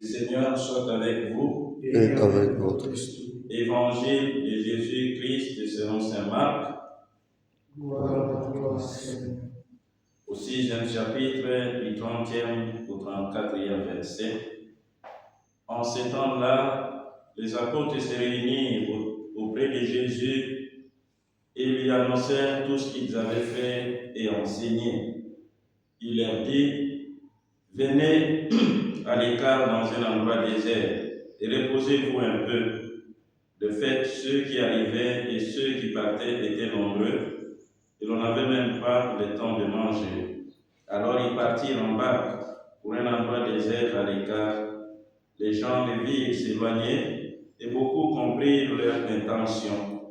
Le Seigneur soit avec vous. Et avec votre esprit. Évangile de Jésus-Christ selon saint Marc. Gloire à toi, Seigneur. Au 6e chapitre, du 30e au 34e verset. En ces temps-là, les apôtres se réunirent auprès de Jésus et lui annoncèrent tout ce qu'ils avaient fait et enseigné. Il leur dit: venez à l'écart dans un endroit désert et reposez-vous un peu. De fait, ceux qui arrivaient et ceux qui partaient étaient nombreux, et l'on n'avait même pas le temps de manger. Alors ils partirent en barque pour un endroit désert à l'écart. Les gens les virent s'éloigner, et beaucoup comprirent leur intention.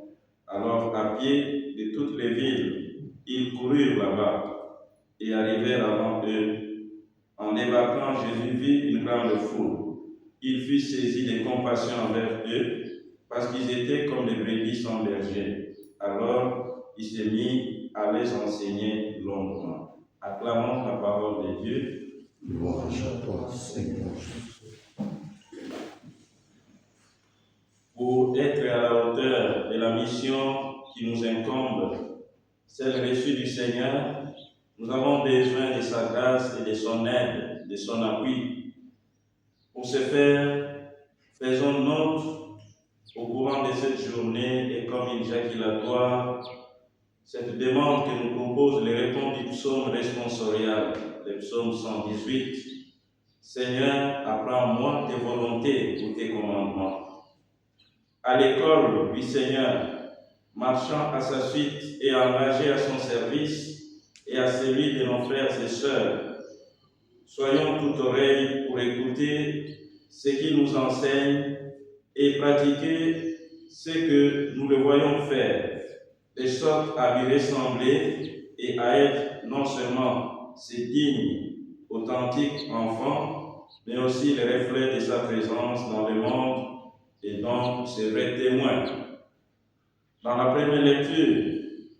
Alors, à pied de toutes les villes, ils coururent là-bas et arrivèrent avant eux. En débarquant, Jésus vit une grande foule. Il fut saisi de compassion envers eux, parce qu'ils étaient comme des brebis sans berger. Alors, il s'est mis à les enseigner longuement. Acclamons la parole de Dieu. Louange à toi, Seigneur. Pour être à la hauteur de la mission qui nous incombe, celle reçue du Seigneur, nous avons besoin de sa grâce et de son aide, de son appui. Pour ce faire, faisons note au courant de cette journée et comme éjaculatoire, cette demande que nous propose les réponses du psaume responsorial, le psaume 118. Seigneur, apprends-moi tes volontés ou tes commandements. À l'école du Seigneur, marchant à sa suite et engagé à son service et à celui de nos frères et sœurs, soyons tout oreilles pour écouter ce qu'il nous enseigne et pratiquer ce que nous le voyons faire, de sorte à lui ressembler et à être non seulement ses dignes, authentiques enfants, mais aussi les reflets de sa présence dans le monde et donc ses vrais témoins. Dans la première lecture,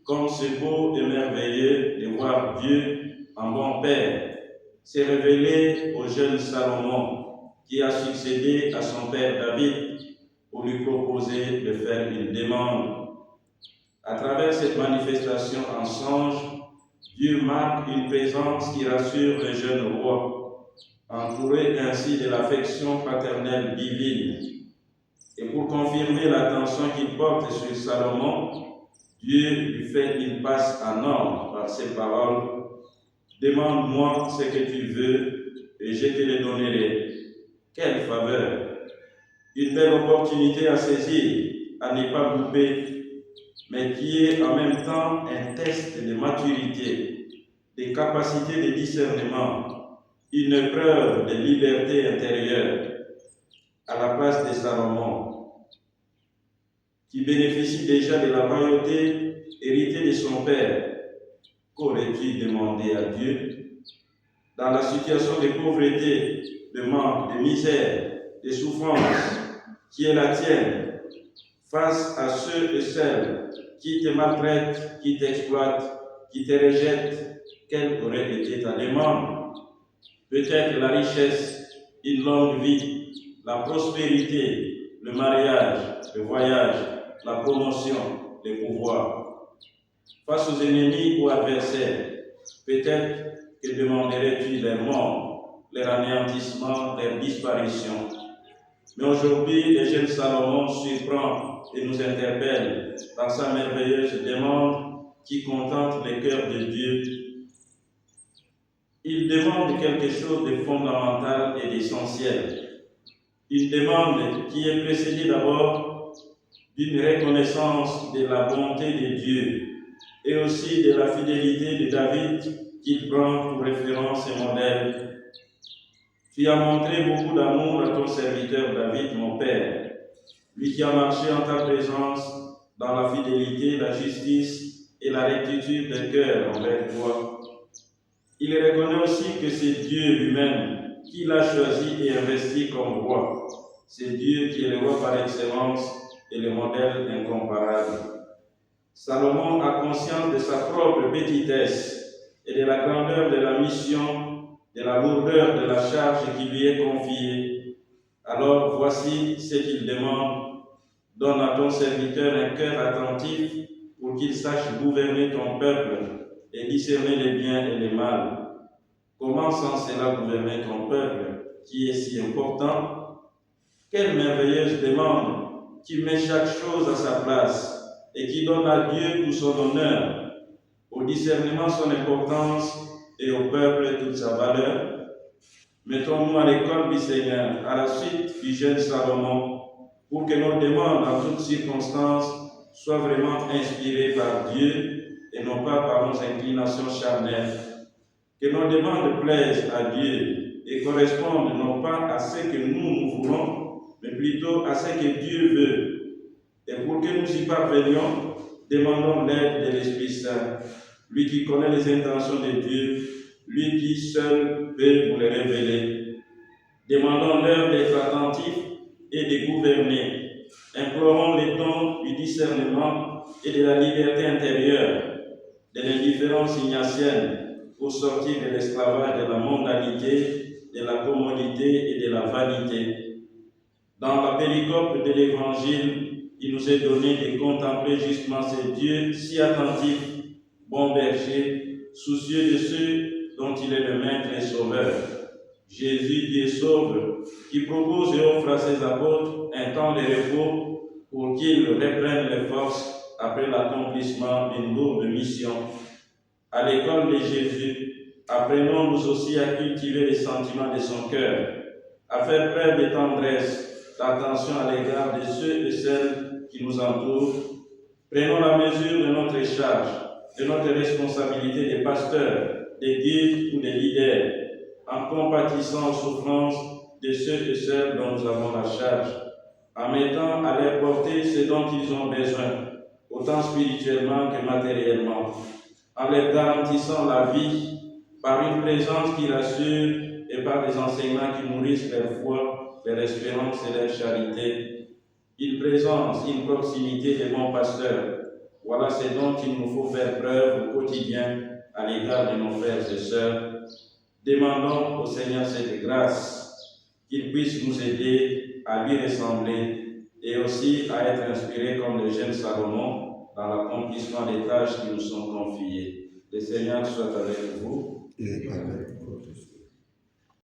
comme c'est beau et merveilleux de voir Dieu en bon Père s'est révélé au jeune Salomon qui a succédé à son père David pour lui proposer de faire une demande. À travers cette manifestation en songe, Dieu marque une présence qui rassure le jeune roi, entouré ainsi de l'affection paternelle divine. Et pour confirmer l'attention qu'il porte sur Salomon, Dieu lui fait une passe en or par ces paroles: demande-moi ce que tu veux et je te le donnerai. Quelle faveur! Une belle opportunité à saisir, à ne pas louper, mais qui est en même temps un test de maturité, de capacité de discernement, une épreuve de liberté intérieure. À la place de Salomon, qui bénéficie déjà de la royauté héritée de son père, qu'aurais-tu demandé à Dieu? Dans la situation de pauvreté, de manque, de misère, de souffrance qui est la tienne, face à ceux et celles qui te maltraitent, qui t'exploitent, qui te rejettent, quelle aurait été ta demande? Peut-être la richesse, une longue vie, la prospérité, le mariage, le voyage, la promotion, le pouvoir. Face aux ennemis ou adversaires, peut-être que demanderais-tu leur mort, leur anéantissement, leur disparition. Mais aujourd'hui, le jeune Salomon surprend et nous interpelle par sa merveilleuse demande qui contente le cœur de Dieu. Il demande quelque chose de fondamental et d'essentiel. Une demande qui est précédée d'abord d'une reconnaissance de la bonté de Dieu et aussi de la fidélité de David qu'il prend pour référence et modèle. Tu as montré beaucoup d'amour à ton serviteur David, mon père, lui qui a marché en ta présence dans la fidélité, la justice et la rectitude de cœur envers toi. Il reconnaît aussi que c'est Dieu lui-même qui l'a choisi et investi comme roi. C'est Dieu qui est le roi par excellence et le modèle incomparable. Salomon a conscience de sa propre petitesse et de la grandeur de la mission, de la lourdeur de la charge qui lui est confiée. Alors voici ce qu'il demande. Donne à ton serviteur un cœur attentif pour qu'il sache gouverner ton peuple et discerner les biens et les mal. Comment sans cela gouverner ton peuple qui est si important? Quelle merveilleuse demande qui met chaque chose à sa place et qui donne à Dieu tout son honneur, au discernement son importance et au peuple toute sa valeur. Mettons-nous à l'école du Seigneur, à la suite du jeune Salomon, pour que nos demandes en toutes circonstances soient vraiment inspirées par Dieu et non pas par nos inclinations charnelles. Que nos demandes plaisent à Dieu et correspondent non pas à ce que nous voulons, mais plutôt à ce que Dieu veut. Et pour que nous y parvenions, demandons l'aide de l'Esprit Saint, lui qui connaît les intentions de Dieu, lui qui seul peut nous les révéler. Demandons-leur d'être attentifs et de gouverner. Implorons les dons du discernement et de la liberté intérieure, de l'indifférence ignatienne, pour sortir de l'esclavage de la mondanité, de la commodité et de la vanité. Dans la péricope de l'Évangile, il nous est donné de contempler justement ce Dieu si attentif, bon berger, soucieux de ceux dont il est le maître et sauveur. Jésus, Dieu sauve, qui propose et offre à ses apôtres un temps de repos pour qu'ils reprennent les forces après l'accomplissement d'une lourde mission. À l'école de Jésus, apprenons nous aussi à cultiver les sentiments de son cœur, à faire preuve de tendresse, d'attention à l'égard de ceux et celles qui nous entourent. Prenons la mesure de notre charge, de notre responsabilité de pasteurs, de guides ou de leaders, en compatissant aux souffrances de ceux et celles dont nous avons la charge, en mettant à leur portée ce dont ils ont besoin, autant spirituellement que matériellement, en leur garantissant la vie par une présence qui rassure et par des enseignements qui nourrissent leur foi, leur espérance et leur charité. Une présence, une proximité des bons pasteurs. Voilà ce dont il nous faut faire preuve au quotidien à l'égard de nos frères et sœurs. Demandons au Seigneur cette grâce, qu'il puisse nous aider à lui ressembler et aussi à être inspirés comme le jeune Salomon dans l'accomplissement des tâches qui nous sont confiées. Le Seigneur soit avec vous. Et avec